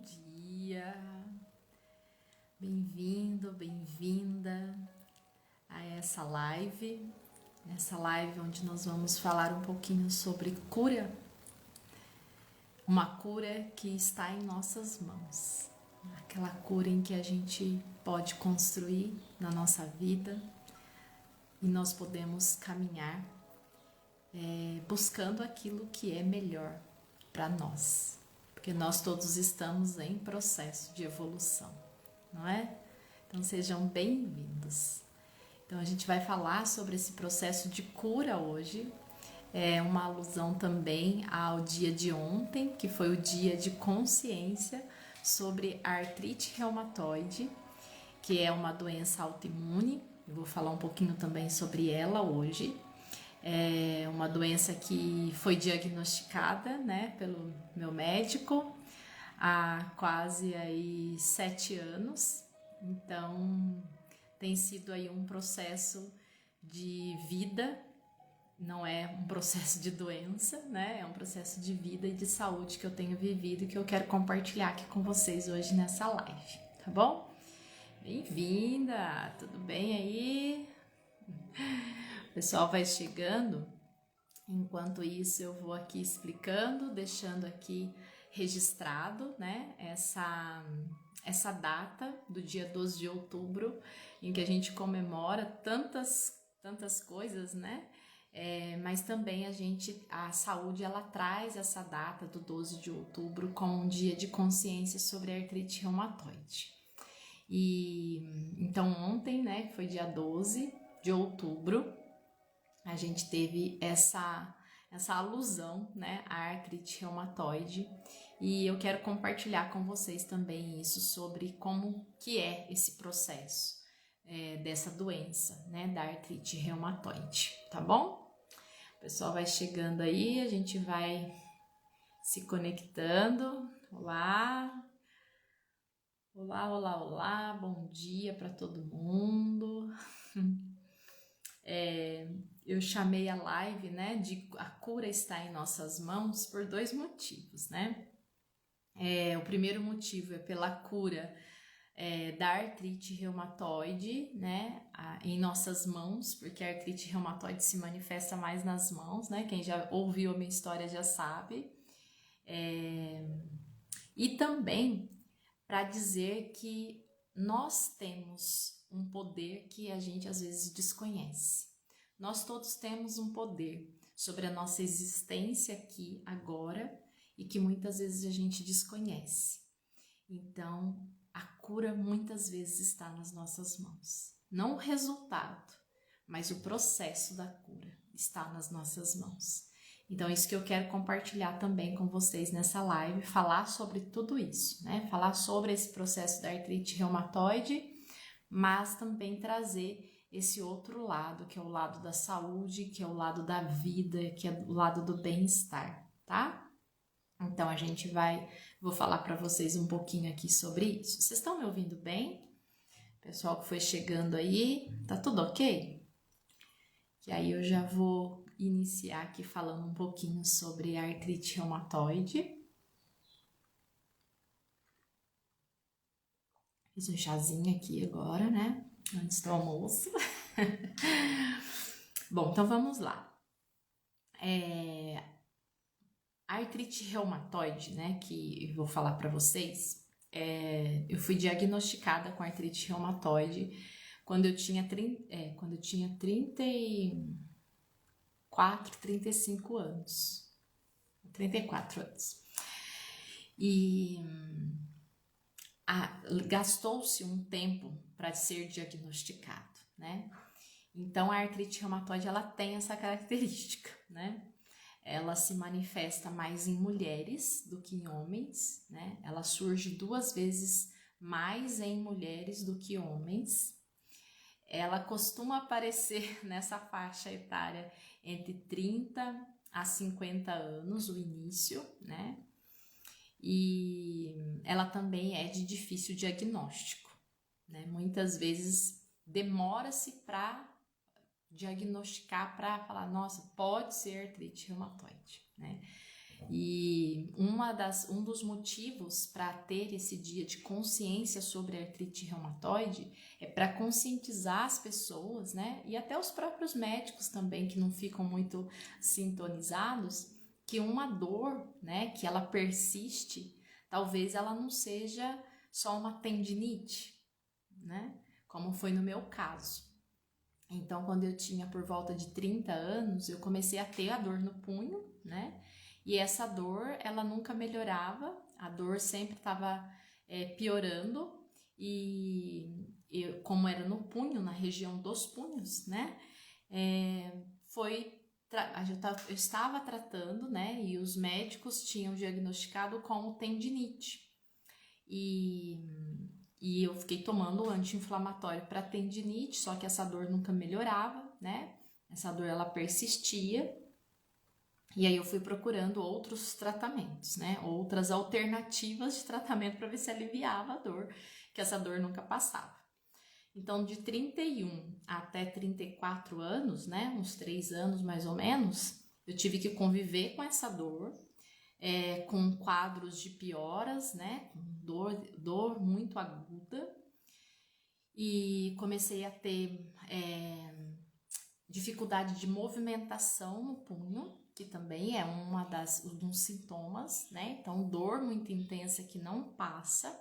dia! Bem-vindo, bem-vinda a essa live onde nós vamos falar um pouquinho sobre cura, uma cura que está em nossas mãos, aquela cura em que a gente pode construir na nossa vida e nós podemos caminhar buscando aquilo que é melhor para nós, porque nós todos estamos em processo de evolução, não é? Então sejam bem-vindos. Então a gente vai falar sobre esse processo de cura hoje, é uma alusão também ao dia de ontem, que foi o dia de consciência sobre a artrite reumatoide, que é uma doença autoimune. Eu vou falar um pouquinho também sobre ela hoje. É uma doença que foi diagnosticada, né, pelo meu médico há quase aí 7 anos. Então tem sido aí um processo de vida, não é um processo de doença, né? É um processo de vida e de saúde que eu tenho vivido e que eu quero compartilhar aqui com vocês hoje nessa live, tá bom? Bem-vinda! Tudo bem aí? O pessoal vai chegando. Enquanto isso, eu vou aqui explicando, deixando aqui registrado, né, essa data do dia 12 de outubro, em que a gente comemora tantas coisas, né? Mas também a saúde, ela traz essa data do 12 de outubro como um dia de consciência sobre a artrite reumatoide. E então ontem, né, que foi dia 12 de outubro, a gente teve essa alusão, né, à artrite reumatoide, e eu quero compartilhar com vocês também isso sobre como que é esse processo dessa doença, né, da artrite reumatoide, tá bom? O pessoal vai chegando aí, a gente vai se conectando. Olá! Olá, bom dia para todo mundo. Eu chamei a live, né, de A Cura Está em Nossas Mãos por 2 motivos, né? O primeiro motivo é pela cura da artrite reumatoide, né, em nossas mãos, porque a artrite reumatoide se manifesta mais nas mãos, né? Quem já ouviu a minha história já sabe. E também para dizer que nós temos um poder que a gente às vezes desconhece. Nós todos temos um poder sobre a nossa existência aqui, agora, e que muitas vezes a gente desconhece. Então, a cura muitas vezes está nas nossas mãos. Não o resultado, mas o processo da cura está nas nossas mãos. Então, isso que eu quero compartilhar também com vocês nessa live, falar sobre tudo isso, né? Falar sobre esse processo da artrite reumatoide, mas também trazer esse outro lado, que é o lado da saúde, que é o lado da vida, que é o lado do bem-estar, tá? Então, vou falar para vocês um pouquinho aqui sobre isso. Vocês estão me ouvindo bem? Pessoal que foi chegando aí, tá tudo ok? Que aí eu já vou iniciar aqui falando um pouquinho sobre a artrite reumatoide. Fiz um chazinho aqui agora, né? Antes do almoço. Bom, então vamos lá. A artrite reumatoide, né, que eu vou falar para vocês, eu fui diagnosticada com artrite reumatoide quando eu tinha 35 anos. 34 anos. E gastou-se um tempo para ser diagnosticado, né? Então a artrite reumatoide, ela tem essa característica, né? Ela se manifesta mais em mulheres do que em homens, né? Ela surge 2 vezes mais em mulheres do que homens. Ela costuma aparecer nessa faixa etária entre 30 a 50 anos, o início, né? E ela também é de difícil diagnóstico, né? Muitas vezes demora-se para diagnosticar, para falar, nossa, pode ser artrite reumatoide, né? E um dos motivos para ter esse dia de consciência sobre a artrite reumatoide é para conscientizar as pessoas, né? E até os próprios médicos também, que não ficam muito sintonizados, que uma dor, né, que ela persiste, talvez ela não seja só uma tendinite, né? Como foi no meu caso. Então, quando eu tinha por volta de 30 anos, eu comecei a ter a dor no punho, né? E essa dor, ela nunca melhorava, a dor sempre estava piorando, e como era no punho, na região dos punhos, né? Eu estava tratando, né? E os médicos tinham diagnosticado como tendinite. E eu fiquei tomando anti-inflamatório para tendinite, só que essa dor nunca melhorava, né? Essa dor, ela persistia. E aí eu fui procurando outros tratamentos, né? Outras alternativas de tratamento para ver se aliviava a dor, que essa dor nunca passava. Então, de 31 até 34 anos, né? Uns 3 anos mais ou menos, eu tive que conviver com essa dor, com quadros de pioras, né? Dor muito aguda. E comecei a ter dificuldade de movimentação no punho, que também é um dos sintomas, né? Então, dor muito intensa que não passa.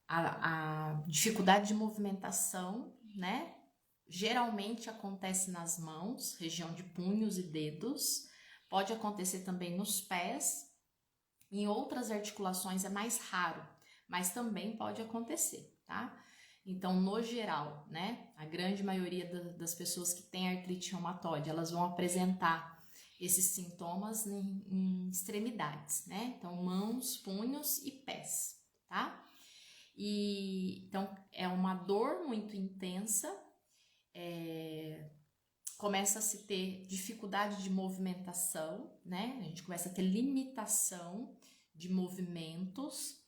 A dificuldade de movimentação, né? Geralmente acontece nas mãos, região de punhos e dedos. Pode acontecer também nos pés. Em outras articulações é mais raro, mas também pode acontecer, tá? Então, no geral, né, a grande maioria das pessoas que têm artrite reumatoide, elas vão apresentar esses sintomas em extremidades, né? Então, mãos, punhos e pés, tá? E então é uma dor muito intensa, começa a se ter dificuldade de movimentação, né? A gente começa a ter limitação de movimentos.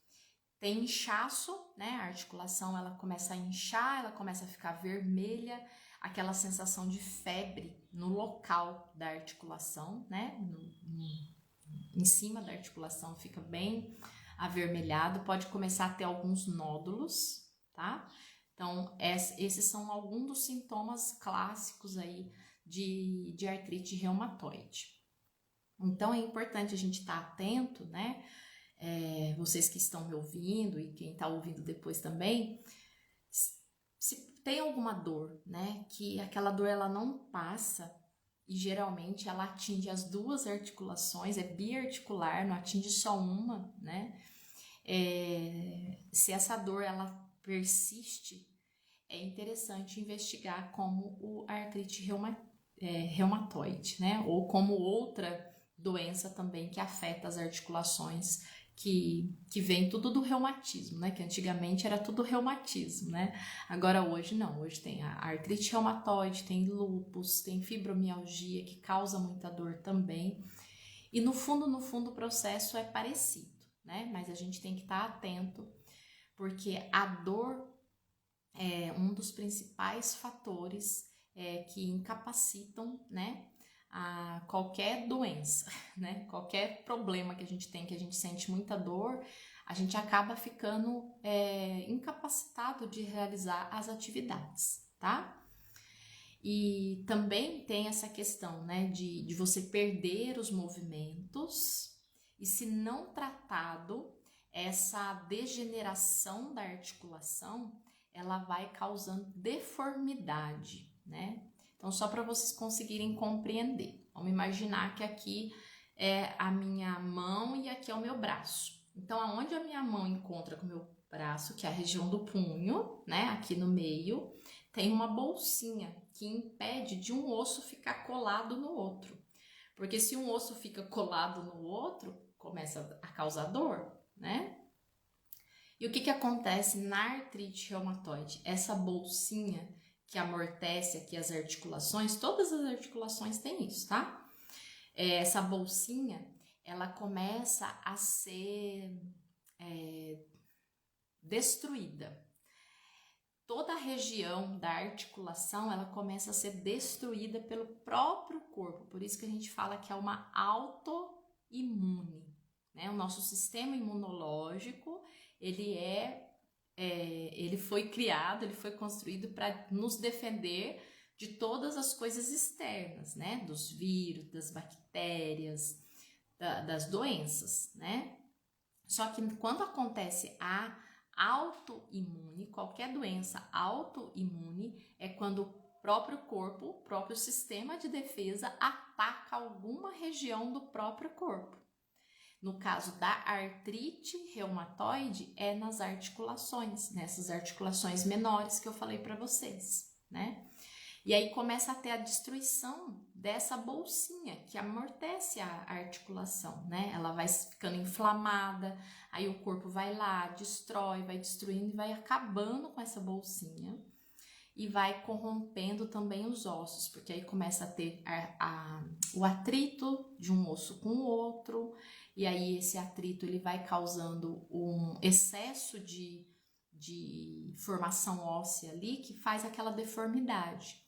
Tem inchaço, né? A articulação, ela começa a inchar, ela começa a ficar vermelha, aquela sensação de febre no local da articulação, né? Em cima da articulação fica bem avermelhado, pode começar a ter alguns nódulos, tá? Então, esses são alguns dos sintomas clássicos aí de artrite reumatoide. Então, é importante a gente estar atento, né? Vocês que estão me ouvindo e quem está ouvindo depois também, se tem alguma dor, né, que aquela dor ela não passa e geralmente ela atinge as duas articulações, é biarticular, não atinge só uma, né? Se essa dor ela persiste, é interessante investigar como o artrite reumatoide, né? Ou como outra doença também que afeta as articulações, que vem tudo do reumatismo, né? Que antigamente era tudo reumatismo, né? Agora hoje não, hoje tem a artrite reumatoide, tem lúpus, tem fibromialgia que causa muita dor também. E no fundo o processo é parecido, né? Mas a gente tem que estar atento, porque a dor é um dos principais fatores que incapacitam, né, a qualquer doença, né? Qualquer problema que a gente tem, que a gente sente muita dor, a gente acaba ficando incapacitado de realizar as atividades, tá? E também tem essa questão, né, de você perder os movimentos, e se não tratado, essa degeneração da articulação, ela vai causando deformidade, né? Então, só para vocês conseguirem compreender, vamos imaginar que aqui é a minha mão e aqui é o meu braço. Então, aonde a minha mão encontra com o meu braço, que é a região do punho, né, aqui no meio, tem uma bolsinha que impede de um osso ficar colado no outro. Porque se um osso fica colado no outro, começa a causar dor, né? E o que acontece na artrite reumatoide? Essa bolsinha que amortece aqui as articulações, todas as articulações têm isso, tá? Essa bolsinha, ela começa a ser destruída. toda a região da articulação, ela começa a ser destruída pelo próprio corpo. Por isso que a gente fala que é uma autoimune, né? O nosso sistema imunológico, ele foi criado, ele foi construído para nos defender de todas as coisas externas, né? Dos vírus, das bactérias, das doenças, né? Só que quando acontece a autoimune, qualquer doença autoimune, é quando o próprio corpo, o próprio sistema de defesa ataca alguma região do próprio corpo. No caso da artrite reumatoide, é nas articulações, nessas articulações menores que eu falei para vocês, né? E aí começa a ter a destruição dessa bolsinha que amortece a articulação, né? Ela vai ficando inflamada, aí o corpo vai lá, destrói, vai destruindo e vai acabando com essa bolsinha e vai corrompendo também os ossos, porque aí começa a ter o atrito de um osso com o outro, e aí esse atrito ele vai causando um excesso de formação óssea ali que faz aquela deformidade.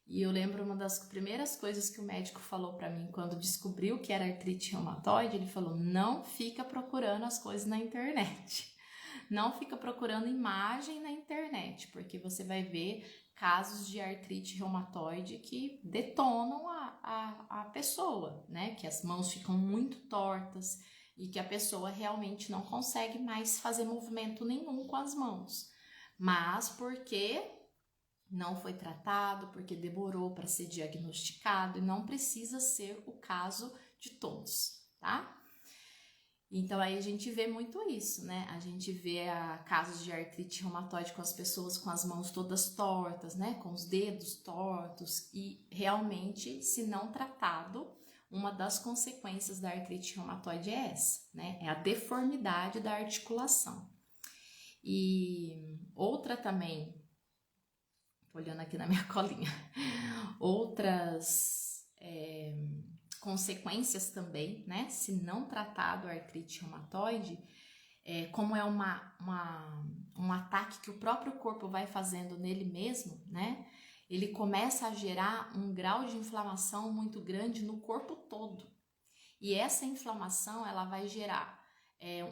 E eu lembro uma das primeiras coisas que o médico falou para mim quando descobriu que era artrite reumatoide, ele falou: não fica procurando as coisas na internet. Não fica procurando imagem na internet, porque você vai ver casos de artrite reumatoide que detonam a pessoa, né? Que as mãos ficam muito tortas e que a pessoa realmente não consegue mais fazer movimento nenhum com as mãos. Mas porque não foi tratado, porque demorou para ser diagnosticado e não precisa ser o caso de todos, tá? Então aí a gente vê muito isso, né? A gente vê casos de artrite reumatoide com as pessoas com as mãos todas tortas, né? Com os dedos tortos e realmente, se não tratado, uma das consequências da artrite reumatoide é essa, né? É a deformidade da articulação. E outra também, tô olhando aqui na minha colinha, outras consequências também, né? Se não tratado a artrite reumatoide, como é um ataque que o próprio corpo vai fazendo nele mesmo, né? Ele começa a gerar um grau de inflamação muito grande no corpo todo. E essa inflamação, ela vai gerar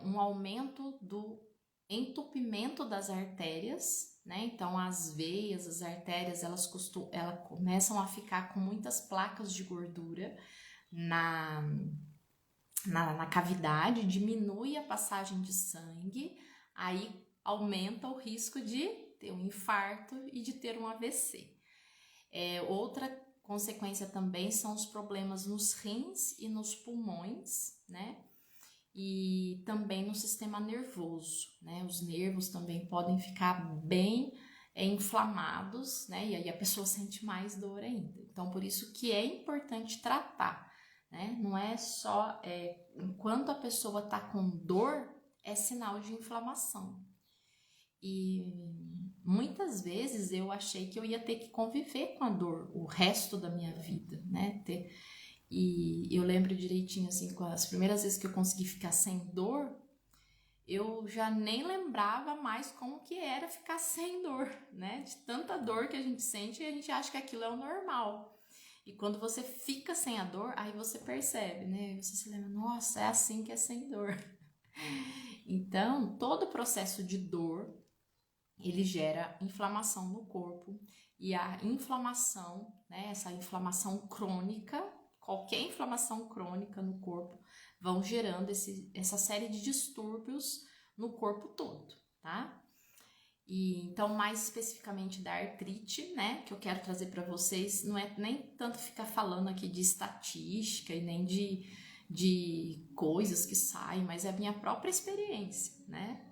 um aumento do entupimento das artérias, né? Então, as veias, as artérias, elas começam a ficar com muitas placas de gordura na cavidade, diminui a passagem de sangue, aí aumenta o risco de ter um infarto e de ter um AVC. Outra consequência também são os problemas nos rins e nos pulmões, né? E também no sistema nervoso, né? Os nervos também podem ficar bem inflamados, né? E aí a pessoa sente mais dor ainda. Então, por isso que é importante tratar, né? Não é só enquanto a pessoa tá com dor, é sinal de inflamação. E muitas vezes eu achei que eu ia ter que conviver com a dor o resto da minha vida, né? E eu lembro direitinho, assim, com as primeiras vezes que eu consegui ficar sem dor, eu já nem lembrava mais como que era ficar sem dor, né? De tanta dor que a gente sente e a gente acha que aquilo é o normal. E quando você fica sem a dor, aí você percebe, né? Você se lembra, nossa, é assim que é sem dor. Então, todo o processo de dor, ele gera inflamação no corpo. E a inflamação, né? Essa inflamação crônica, qualquer inflamação crônica no corpo, vão gerando essa série de distúrbios no corpo todo, tá? E então, mais especificamente da artrite, né, que eu quero trazer para vocês, não é nem tanto ficar falando aqui de estatística e nem de coisas que saem, mas é a minha própria experiência, né?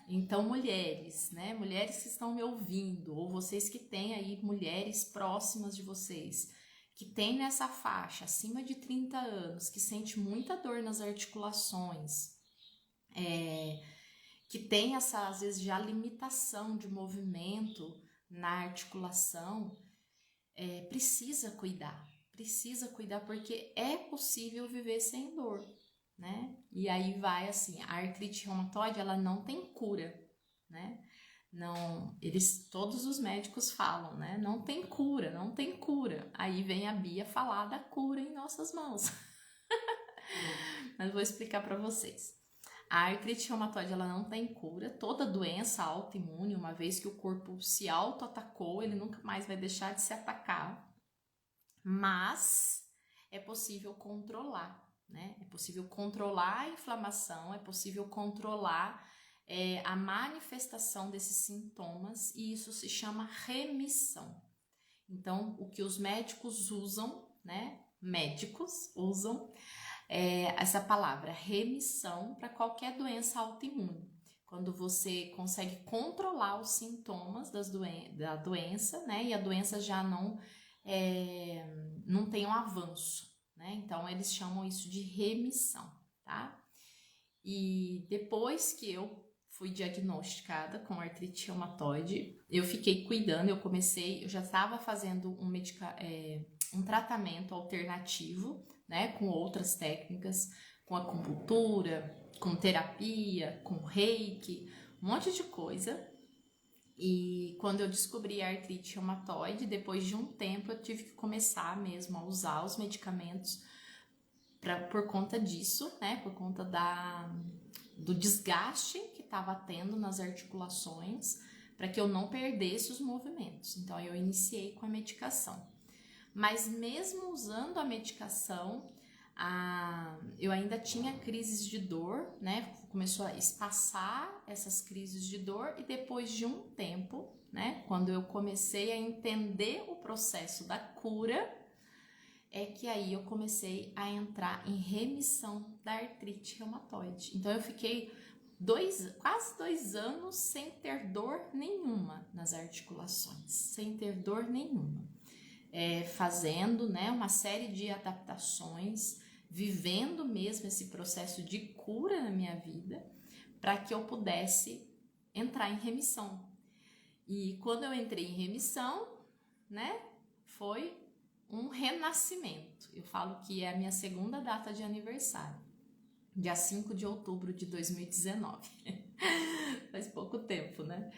Então, mulheres, né, mulheres que estão me ouvindo, ou vocês que têm aí mulheres próximas de vocês, que tem nessa faixa, acima de 30 anos, que sente muita dor nas articulações, que tem essa, às vezes, já limitação de movimento na articulação, precisa cuidar porque é possível viver sem dor, né? E aí vai assim, a artrite reumatoide, ela não tem cura, né? Não, todos os médicos falam, né? Não tem cura, não tem cura. Aí vem a Bia falar da cura em nossas mãos. Mas vou explicar para vocês. A artrite reumatoide, ela não tem cura. Toda doença autoimune, uma vez que o corpo se auto-atacou, ele nunca mais vai deixar de se atacar. Mas é possível controlar, né? É possível controlar a inflamação, é possível controlar a manifestação desses sintomas, e isso se chama remissão. Então, o que os médicos usam, né? Médicos usam essa palavra remissão para qualquer doença autoimune. Quando você consegue controlar os sintomas da doença, né? E a doença já não tem um avanço, né? Então, eles chamam isso de remissão, tá? E depois que eu fui diagnosticada com artrite reumatoide, eu fiquei cuidando, eu já estava fazendo um tratamento alternativo, né, com outras técnicas, com acupuntura, com terapia, com reiki, um monte de coisa. E quando eu descobri a artrite reumatoide, depois de um tempo eu tive que começar mesmo a usar os medicamentos por conta disso, né, por conta do desgaste que estava tendo nas articulações, para que eu não perdesse os movimentos. Então eu iniciei com a medicação. Mas mesmo usando a medicação, eu ainda tinha crises de dor, né? Começou a espaçar essas crises de dor, e depois de um tempo, né? Quando eu comecei a entender o processo da cura, é que aí eu comecei a entrar em remissão da artrite reumatoide. Então eu fiquei quase 2 anos sem ter dor nenhuma nas articulações, sem ter dor nenhuma. Fazendo, né, uma série de adaptações, vivendo mesmo esse processo de cura na minha vida, para que eu pudesse entrar em remissão. E quando eu entrei em remissão, né, foi um renascimento. Eu falo que é a minha segunda data de aniversário, dia 5 de outubro de 2019. Faz pouco tempo, né?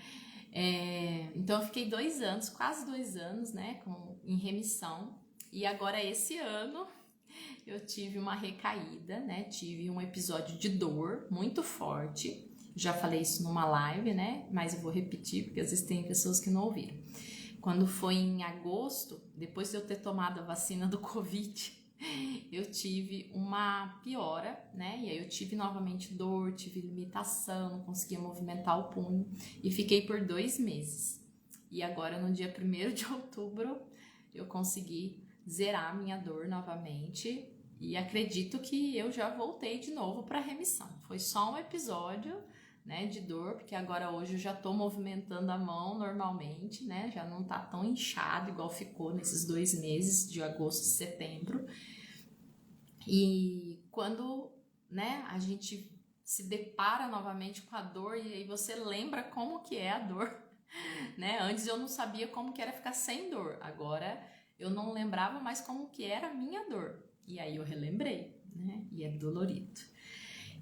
Então eu fiquei 2 anos, quase 2 anos, né, em remissão. E agora esse ano eu tive uma recaída, né? Tive um episódio de dor muito forte. Já falei isso numa live, né? Mas eu vou repetir porque às vezes tem pessoas que não ouviram. Quando foi em agosto, depois de eu ter tomado a vacina do Covid, eu tive uma piora, né? E aí eu tive novamente dor, tive limitação, não conseguia movimentar o punho e fiquei por 2 meses. E agora no dia 1º de outubro eu consegui zerar a minha dor novamente e acredito que eu já voltei de novo para remissão. Foi só um episódio, né, de dor, porque agora hoje eu já tô movimentando a mão normalmente, né, já não tá tão inchado igual ficou nesses 2 meses de agosto e setembro. E quando, né, a gente se depara novamente com a dor, e aí você lembra como que é a dor, né, antes eu não sabia como que era ficar sem dor, agora eu não lembrava mais como que era a minha dor, e aí eu relembrei, né, e é dolorido.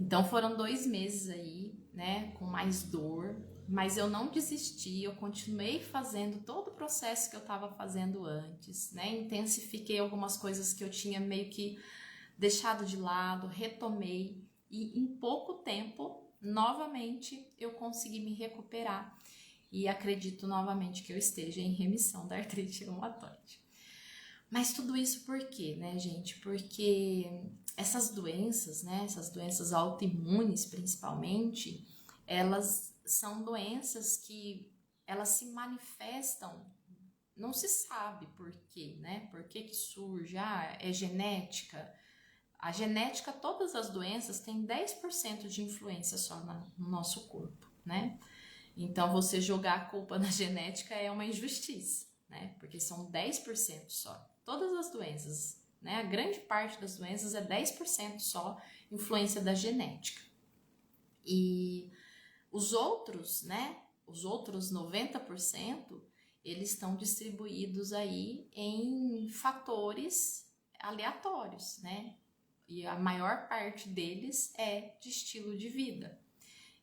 Então foram 2 meses aí, né, com mais dor, mas eu não desisti, eu continuei fazendo todo o processo que eu estava fazendo antes, né, intensifiquei algumas coisas que eu tinha meio que deixado de lado, retomei, e em pouco tempo, novamente, eu consegui me recuperar, e acredito novamente que eu esteja em remissão da artrite reumatoide. Mas tudo isso por quê, né, gente? Porque essas doenças, né, essas doenças autoimunes principalmente, elas são doenças que elas se manifestam, não se sabe por quê, né? Por que surge? É genética? A genética, todas as doenças têm 10% de influência só no nosso corpo, né? Então você jogar a culpa na genética é uma injustiça, né? Porque são 10% só. Todas as doenças, né? A grande parte das doenças é 10% só influência da genética. E os outros, né? Os outros 90%, eles estão distribuídos aí em fatores aleatórios, né? E a maior parte deles é de estilo de vida.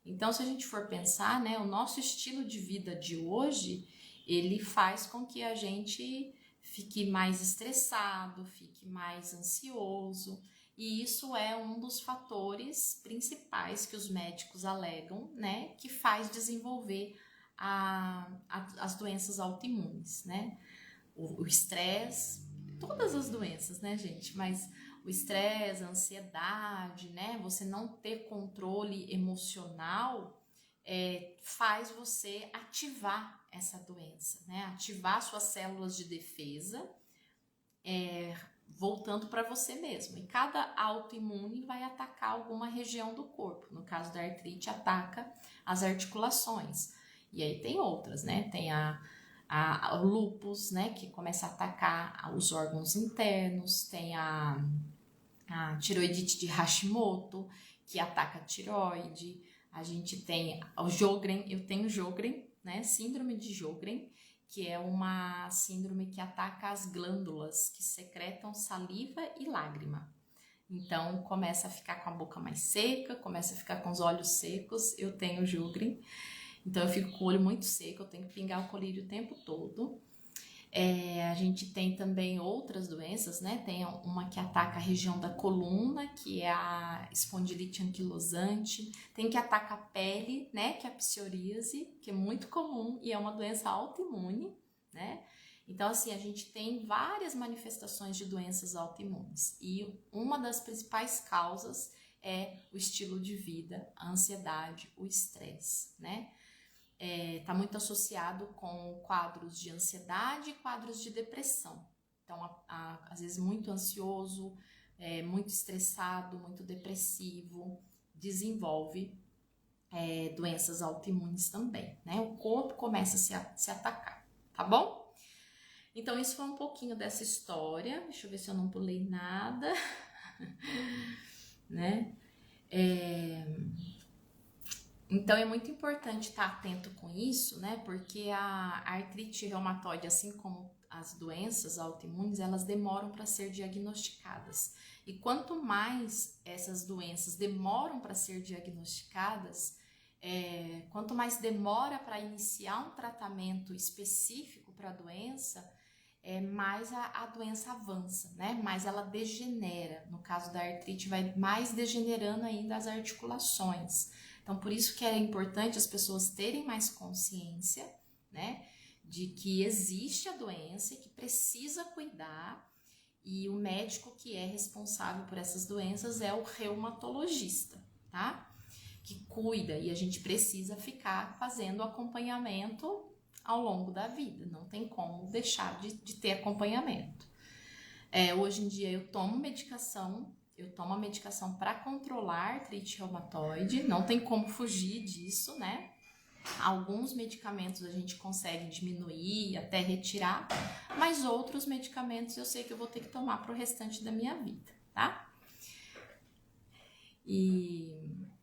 Então, se a gente for pensar, né, o nosso estilo de vida de hoje, ele faz com que a gente fique mais estressado, fique mais ansioso, e isso é um dos fatores principais que os médicos alegam, né, que faz desenvolver as doenças autoimunes, né? O estresse, todas as doenças, né, gente? Mas o estresse, a ansiedade, né? Você não ter controle emocional faz você ativar essa doença, né? Ativar suas células de defesa, voltando para você mesmo. E cada autoimune vai atacar alguma região do corpo. No caso da artrite, ataca as articulações. E aí tem outras, né? Tem o lúpus, né? Que começa a atacar os órgãos internos. Tem a tireoidite de Hashimoto, que ataca a tireoide. A gente tem o Sjögren, eu tenho Sjögren, né? Síndrome de Sjögren, que é uma síndrome que ataca as glândulas que secretam saliva e lágrima. Então, começa a ficar com a boca mais seca, começa a ficar com os olhos secos. Eu tenho Sjögren, então eu fico com o olho muito seco, eu tenho que pingar o colírio o tempo todo. A gente tem também outras doenças, né? Tem uma que ataca a região da coluna, que é a espondilite anquilosante. Tem que ataca a pele, né? Que é a psoríase, que é muito comum e é uma doença autoimune, né? Então, assim, a gente tem várias manifestações de doenças autoimunes. E uma das principais causas é o estilo de vida, a ansiedade, o estresse, né? Está muito associado com quadros de ansiedade e quadros de depressão. Então, às vezes, muito ansioso, muito estressado, muito depressivo, desenvolve doenças autoimunes também, né? O corpo começa a se atacar, tá bom? Então, isso foi um pouquinho dessa história. Deixa eu ver se eu não pulei nada, né? Então, é muito importante estar atento com isso, né? Porque a artrite reumatoide, assim como as doenças autoimunes, elas demoram para ser diagnosticadas. E quanto mais essas doenças demoram para ser diagnosticadas, quanto mais demora para iniciar um tratamento específico para a doença, mais a doença avança, né? Mais ela degenera. No caso da artrite, vai mais degenerando ainda as articulações. Então, por isso que é importante as pessoas terem mais consciência, né, de que existe a doença e que precisa cuidar, e o médico que é responsável por essas doenças é o reumatologista, tá? Que cuida, e a gente precisa ficar fazendo acompanhamento ao longo da vida, não tem como deixar de ter acompanhamento. Hoje em dia eu tomo a medicação para controlar a artrite reumatoide, não tem como fugir disso, né? Alguns medicamentos a gente consegue diminuir, até retirar, mas outros medicamentos eu sei que eu vou ter que tomar para o restante da minha vida, tá?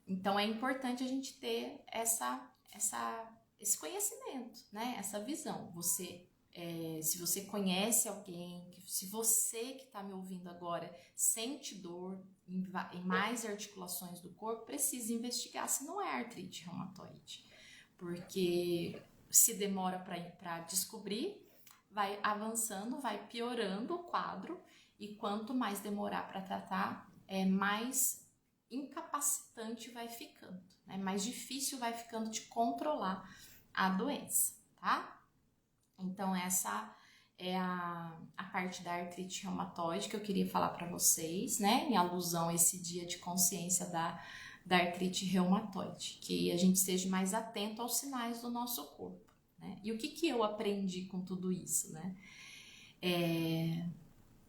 Então é importante a gente ter esse conhecimento, né? Essa visão. Se você conhece alguém, se você que está me ouvindo agora sente dor em mais articulações do corpo, precisa investigar se não é artrite reumatoide. Porque se demora para descobrir, vai avançando, vai piorando o quadro, e quanto mais demorar para tratar, mais incapacitante vai ficando, né? Mais difícil vai ficando de controlar a doença, tá? Então, essa é a parte da artrite reumatoide que eu queria falar para vocês, né? Em alusão a esse dia de consciência da artrite reumatoide, que a gente esteja mais atento aos sinais do nosso corpo, né? E o que eu aprendi com tudo isso, né?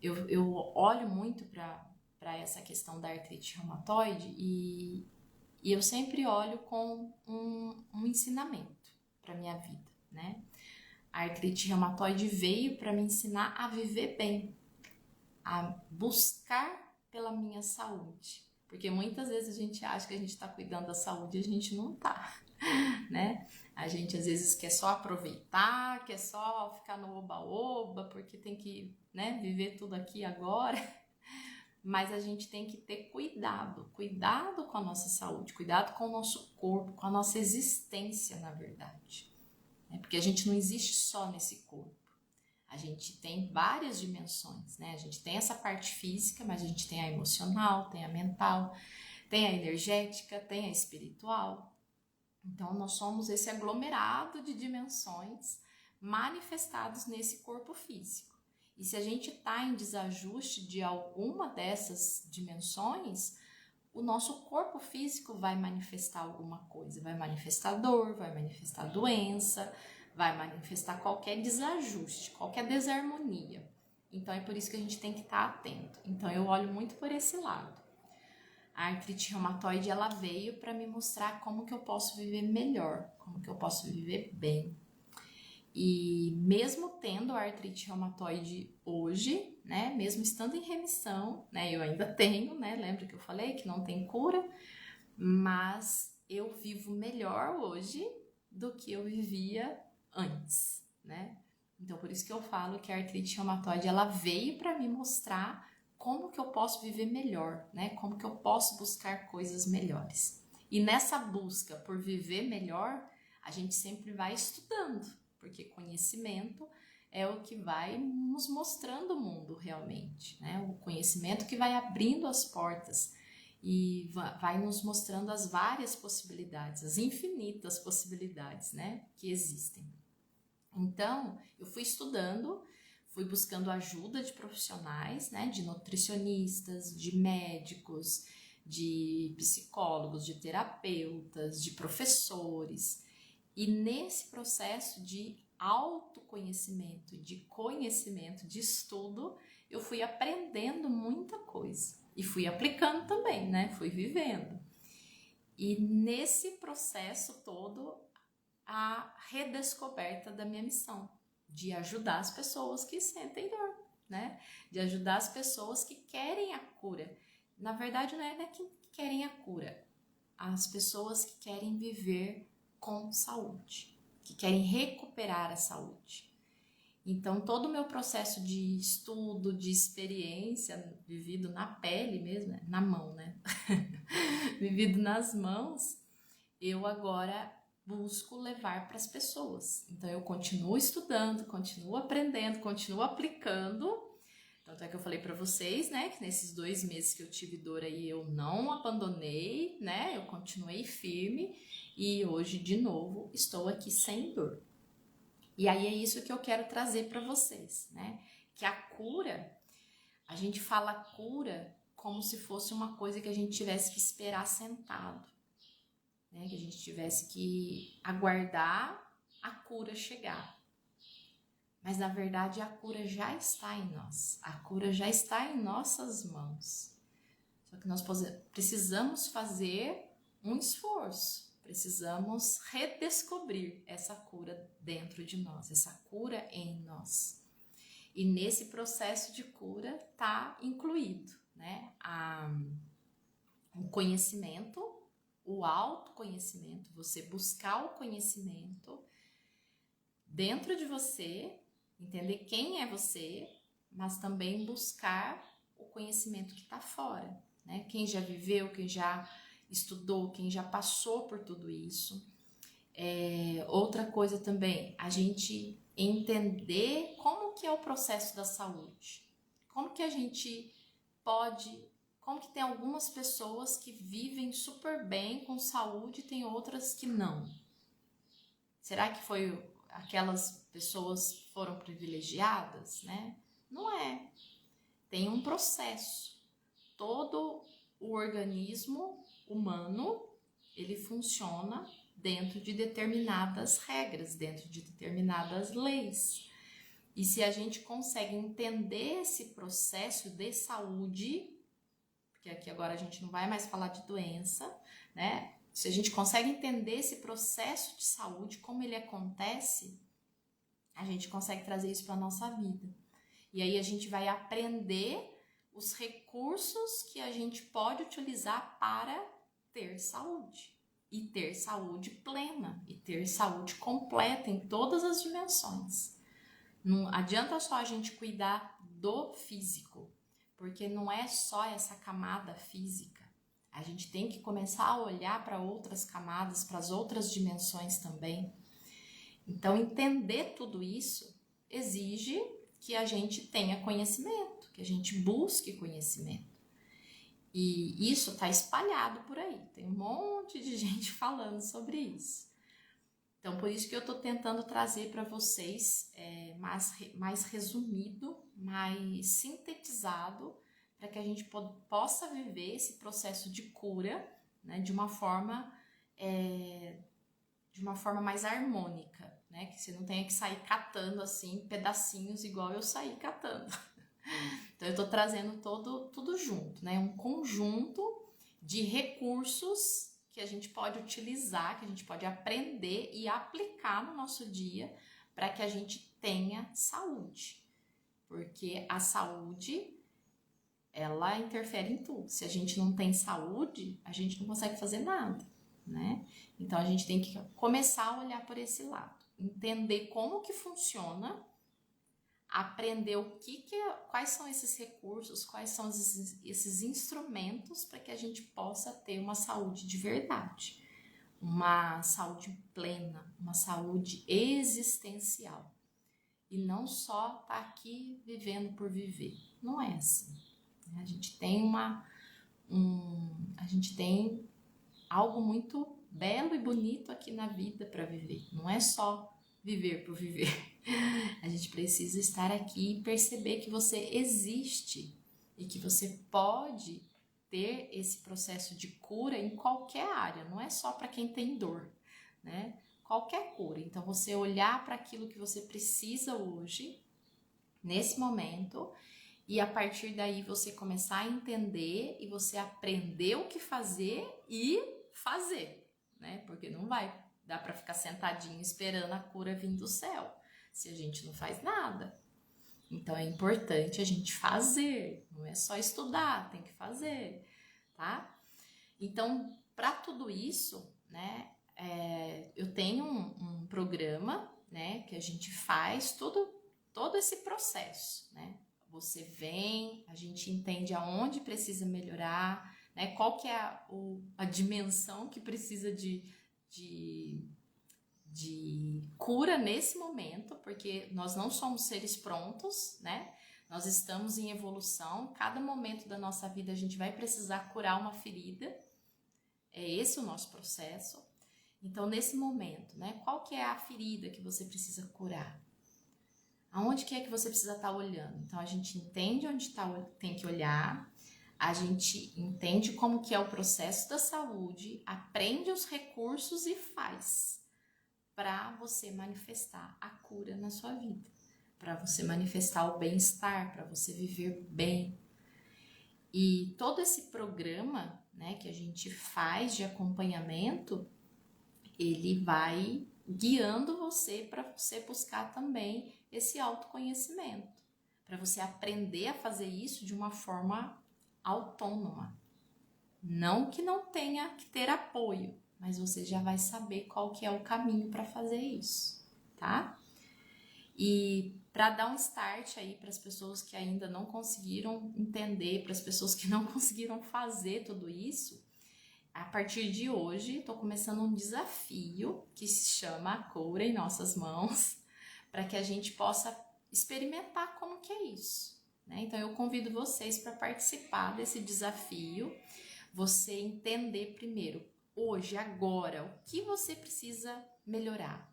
Eu olho muito para essa questão da artrite reumatoide e eu sempre olho com um ensinamento para minha vida, né? A artrite reumatoide veio para me ensinar a viver bem, a buscar pela minha saúde. Porque muitas vezes a gente acha que a gente está cuidando da saúde e a gente não está, né? A gente às vezes quer só aproveitar, quer só ficar no oba-oba, porque tem que, né, viver tudo aqui agora. mas a gente tem que ter cuidado com a nossa saúde, cuidado com o nosso corpo, com a nossa existência, na verdade. Porque a gente não existe só nesse corpo. A gente tem várias dimensões, né? A gente tem essa parte física, mas a gente tem a emocional, tem a mental, tem a energética, tem a espiritual. Então, nós somos esse aglomerado de dimensões manifestados nesse corpo físico. E se a gente está em desajuste de alguma dessas dimensões, o nosso corpo físico vai manifestar alguma coisa, vai manifestar dor, vai manifestar doença, vai manifestar qualquer desajuste, qualquer desarmonia. Então é por isso que a gente tem que estar atento. Então eu olho muito por esse lado. A artrite reumatoide, ela veio para me mostrar como que eu posso viver melhor, como que eu posso viver bem. E mesmo tendo a artrite reumatoide hoje, né, mesmo estando em remissão, né, eu ainda tenho, né, lembra que eu falei que não tem cura, mas eu vivo melhor hoje do que eu vivia antes, né? Então por isso que eu falo que a artrite reumatoide, ela veio para me mostrar como que eu posso viver melhor, né? Como que eu posso buscar coisas melhores. E nessa busca por viver melhor, a gente sempre vai estudando, porque conhecimento é o que vai nos mostrando o mundo realmente, né? O conhecimento que vai abrindo as portas e vai nos mostrando as várias possibilidades, as infinitas possibilidades, né, que existem. Então, eu fui estudando, fui buscando ajuda de profissionais, né, de nutricionistas, de médicos, de psicólogos, de terapeutas, de professores. E nesse processo de autoconhecimento, de conhecimento, de estudo, eu fui aprendendo muita coisa e fui aplicando também, né? Fui vivendo. E nesse processo todo, a redescoberta da minha missão, de ajudar as pessoas que sentem dor, né? De ajudar as pessoas que querem a cura. Na verdade, não é que querem a cura, as pessoas que querem viver com saúde, que querem recuperar a saúde. Então, todo o meu processo de estudo, de experiência, vivido na pele mesmo, né? Na mão, né? Vivido nas mãos, eu agora busco levar para as pessoas. Então, eu continuo estudando, continuo aprendendo, continuo aplicando. Tanto é que eu falei para vocês, né, que nesses 2 meses que eu tive dor aí, eu não abandonei, né, eu continuei firme e hoje, de novo, estou aqui sem dor. E aí é isso que eu quero trazer para vocês, né, que a cura, a gente fala cura como se fosse uma coisa que a gente tivesse que esperar sentado, né, que a gente tivesse que aguardar a cura chegar. Mas na verdade a cura já está em nós, a cura já está em nossas mãos. Só que nós precisamos fazer um esforço, precisamos redescobrir essa cura dentro de nós, essa cura em nós. E nesse processo de cura está incluído, né, o conhecimento, o autoconhecimento, você buscar o conhecimento dentro de você, entender quem é você, mas também buscar o conhecimento que está fora, né? Quem já viveu, quem já estudou, quem já passou por tudo isso. Outra coisa também, a gente entender como que é o processo da saúde. Como que a gente pode... Como que tem algumas pessoas que vivem super bem com saúde e tem outras que não? Será que foi... aquelas pessoas foram privilegiadas, né? Não é. Tem um processo. Todo o organismo humano, ele funciona dentro de determinadas regras, dentro de determinadas leis. E se a gente consegue entender esse processo de saúde, porque aqui agora a gente não vai mais falar de doença, né? Se a gente consegue entender esse processo de saúde, como ele acontece, a gente consegue trazer isso para a nossa vida. E aí a gente vai aprender os recursos que a gente pode utilizar para ter saúde. E ter saúde plena, e ter saúde completa em todas as dimensões. Não adianta só a gente cuidar do físico, porque não é só essa camada física. A gente tem que começar a olhar para outras camadas, para as outras dimensões também. Então, entender tudo isso exige que a gente tenha conhecimento, que a gente busque conhecimento. E isso está espalhado por aí, tem um monte de gente falando sobre isso. Então, por isso que eu estou tentando trazer para vocês mais resumido, mais sintetizado, para que a gente possa viver esse processo de cura, né, de uma forma mais harmônica, né, que você não tenha que sair catando assim pedacinhos igual eu saí catando. Então eu estou trazendo tudo junto, né, um conjunto de recursos que a gente pode utilizar, que a gente pode aprender e aplicar no nosso dia para que a gente tenha saúde, porque a saúde ela interfere em tudo. Se a gente não tem saúde, a gente não consegue fazer nada, né? Então a gente tem que começar a olhar por esse lado, entender como que funciona, aprender quais são esses recursos, quais são esses instrumentos para que a gente possa ter uma saúde de verdade, uma saúde plena, uma saúde existencial. E não só estar aqui vivendo por viver. Não é assim. A gente tem algo muito belo e bonito aqui na vida para viver. Não é só viver por viver. A gente precisa estar aqui e perceber que você existe e que você pode ter esse processo de cura em qualquer área, não é só para quem tem dor, né? Qualquer cura. Então, você olhar para aquilo que você precisa hoje, nesse momento, e a partir daí você começar a entender e você aprender o que fazer e fazer, né? Porque não vai dar para ficar sentadinho esperando a cura vir do céu, se a gente não faz nada. Então é importante a gente fazer, não é só estudar, tem que fazer, tá? Então, para tudo isso, né, eu tenho um programa, né, que a gente faz todo esse processo, né? Você vem, a gente entende aonde precisa melhorar, né? Qual que é a dimensão que precisa de cura nesse momento, porque nós não somos seres prontos, né? Nós estamos em evolução, cada momento da nossa vida a gente vai precisar curar uma ferida, é esse o nosso processo. Então, nesse momento, né? Qual que é a ferida que você precisa curar? Aonde que é que você precisa estar olhando? Então, a gente entende onde tem que olhar, a gente entende como que é o processo da saúde, aprende os recursos e faz para você manifestar a cura na sua vida, para você manifestar o bem-estar, para você viver bem. E todo esse programa, né, que a gente faz de acompanhamento, ele vai guiando você para você buscar também esse autoconhecimento, para você aprender a fazer isso de uma forma autônoma. Não que não tenha que ter apoio, mas você já vai saber qual que é o caminho para fazer isso, tá? E para dar um start aí para as pessoas que ainda não conseguiram entender, para as pessoas que não conseguiram fazer tudo isso, a partir de hoje estou começando um desafio que se chama A Cura em Nossas Mãos, para que a gente possa experimentar como que é isso, né? Então eu convido vocês para participar desse desafio, você entender primeiro, hoje, agora, o que você precisa melhorar.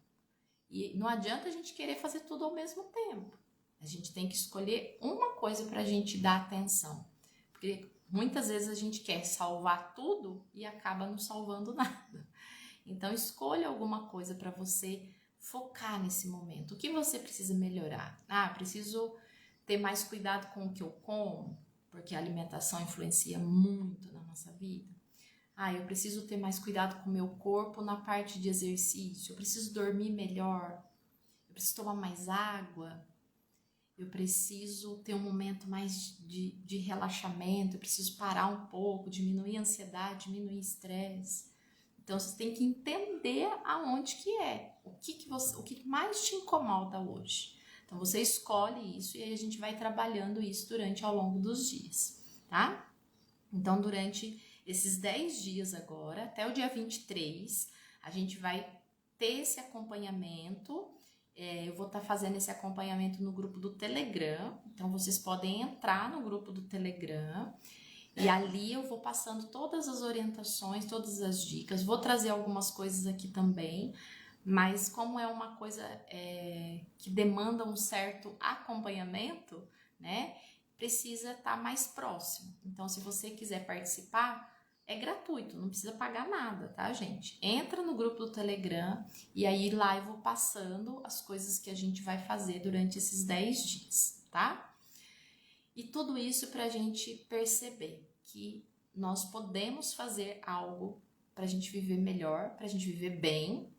E não adianta a gente querer fazer tudo ao mesmo tempo. A gente tem que escolher uma coisa para a gente dar atenção. Porque muitas vezes a gente quer salvar tudo e acaba não salvando nada. Então escolha alguma coisa para você focar nesse momento. O que você precisa melhorar? Preciso ter mais cuidado com o que eu como, porque a alimentação influencia muito na nossa vida. Eu preciso ter mais cuidado com o meu corpo na parte de exercício, eu preciso dormir melhor, eu preciso tomar mais água, eu preciso ter um momento mais de relaxamento, eu preciso parar um pouco, diminuir a ansiedade, diminuir o estresse. Então você tem que entender aonde que é, o que mais te incomoda hoje. Então você escolhe isso e aí a gente vai trabalhando isso ao longo dos dias, tá? Então durante esses 10 dias agora, até o dia 23, a gente vai ter esse acompanhamento. Eu vou estar fazendo esse acompanhamento no grupo do Telegram, então vocês podem entrar no grupo do Telegram e ali eu vou passando todas as orientações, todas as dicas, vou trazer algumas coisas aqui também, mas como é uma coisa que demanda um certo acompanhamento, né, precisa estar mais próximo. Então se você quiser participar, é gratuito, não precisa pagar nada, tá, gente? Entra no grupo do Telegram e aí lá eu vou passando as coisas que a gente vai fazer durante esses 10 dias, tá? E tudo isso pra gente perceber que nós podemos fazer algo pra gente viver melhor, pra gente viver bem.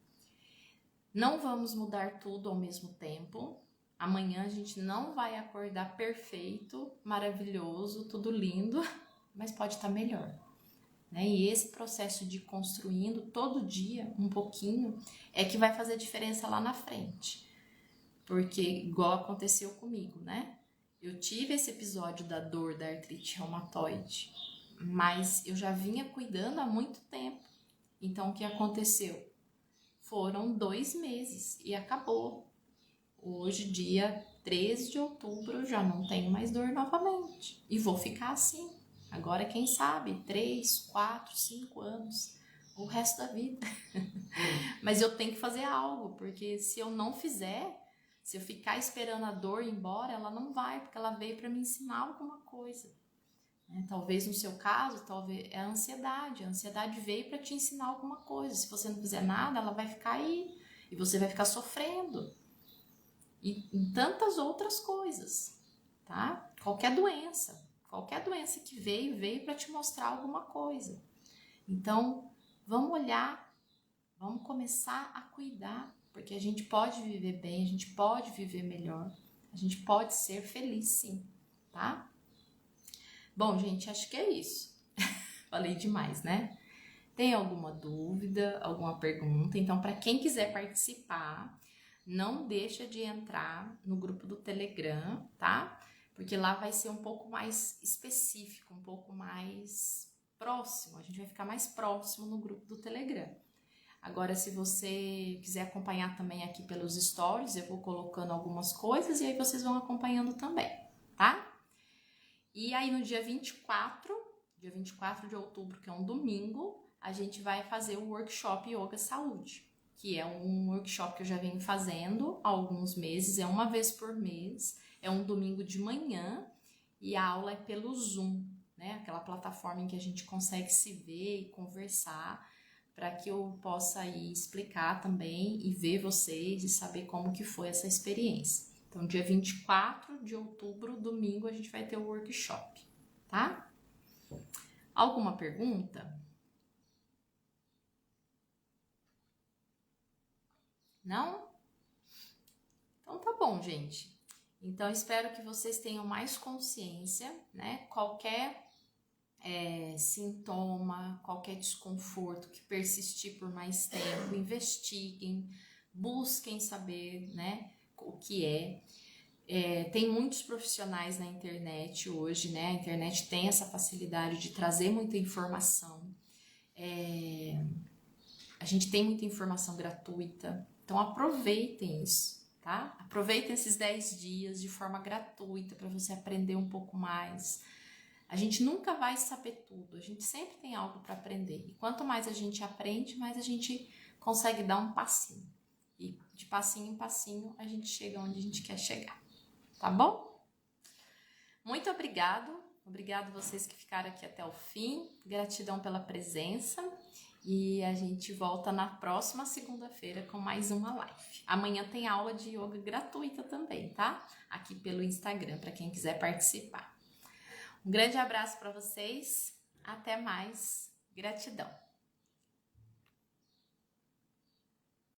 Não vamos mudar tudo ao mesmo tempo. Amanhã a gente não vai acordar perfeito, maravilhoso, tudo lindo, mas pode estar melhor. E esse processo de construindo todo dia um pouquinho é que vai fazer diferença lá na frente. Porque igual aconteceu comigo, né? Eu tive esse episódio da dor da artrite reumatoide, mas eu já vinha cuidando há muito tempo. Então o que aconteceu? Foram 2 meses e acabou. Hoje, dia 13 de outubro, eu já não tenho mais dor novamente. E vou ficar assim. Agora, quem sabe, 3, 4, 5 anos, o resto da vida. Mas eu tenho que fazer algo, porque se eu não fizer, se eu ficar esperando a dor ir embora, ela não vai, porque ela veio para me ensinar alguma coisa. Talvez no seu caso, talvez é a ansiedade. A ansiedade veio para te ensinar alguma coisa. Se você não fizer nada, ela vai ficar aí e você vai ficar sofrendo. E em tantas outras coisas, tá? Qualquer doença que veio para te mostrar alguma coisa. Então, vamos olhar, vamos começar a cuidar, porque a gente pode viver bem, a gente pode viver melhor, a gente pode ser feliz sim, tá? Bom, gente, acho que é isso. Falei demais, né? Tem alguma dúvida, alguma pergunta? Então, para quem quiser participar, não deixa de entrar no grupo do Telegram, tá? Porque lá vai ser um pouco mais específico, um pouco mais próximo. A gente vai ficar mais próximo no grupo do Telegram. Agora, se você quiser acompanhar também aqui pelos stories, eu vou colocando algumas coisas e aí vocês vão acompanhando também, tá? E aí no dia 24 de outubro, que é um domingo, a gente vai fazer o workshop Yoga Saúde, que é um workshop que eu já venho fazendo há alguns meses, é uma vez por mês, é um domingo de manhã e a aula é pelo Zoom, né? Aquela plataforma em que a gente consegue se ver e conversar, para que eu possa aí explicar também e ver vocês e saber como que foi essa experiência. Então, dia 24 de outubro, domingo, a gente vai ter o workshop, tá? Alguma pergunta? Não? Então tá bom, gente. Então espero que vocês tenham mais consciência, né? Qualquer sintoma, qualquer desconforto que persistir por mais tempo, investiguem, busquem saber, né, o que é. Tem muitos profissionais na internet hoje, né? A internet tem essa facilidade de trazer muita informação. A gente tem muita informação gratuita, então aproveitem isso, tá? Aproveitem esses 10 dias de forma gratuita para você aprender um pouco mais. A gente nunca vai saber tudo, a gente sempre tem algo para aprender. E quanto mais a gente aprende, mais a gente consegue dar um passinho. E de passinho em passinho a gente chega onde a gente quer chegar, tá bom? Muito obrigado vocês que ficaram aqui até o fim. Gratidão pela presença. E a gente volta na próxima segunda-feira com mais uma live. Amanhã tem aula de yoga gratuita também, tá? Aqui pelo Instagram, para quem quiser participar. Um grande abraço para vocês. Até mais. Gratidão.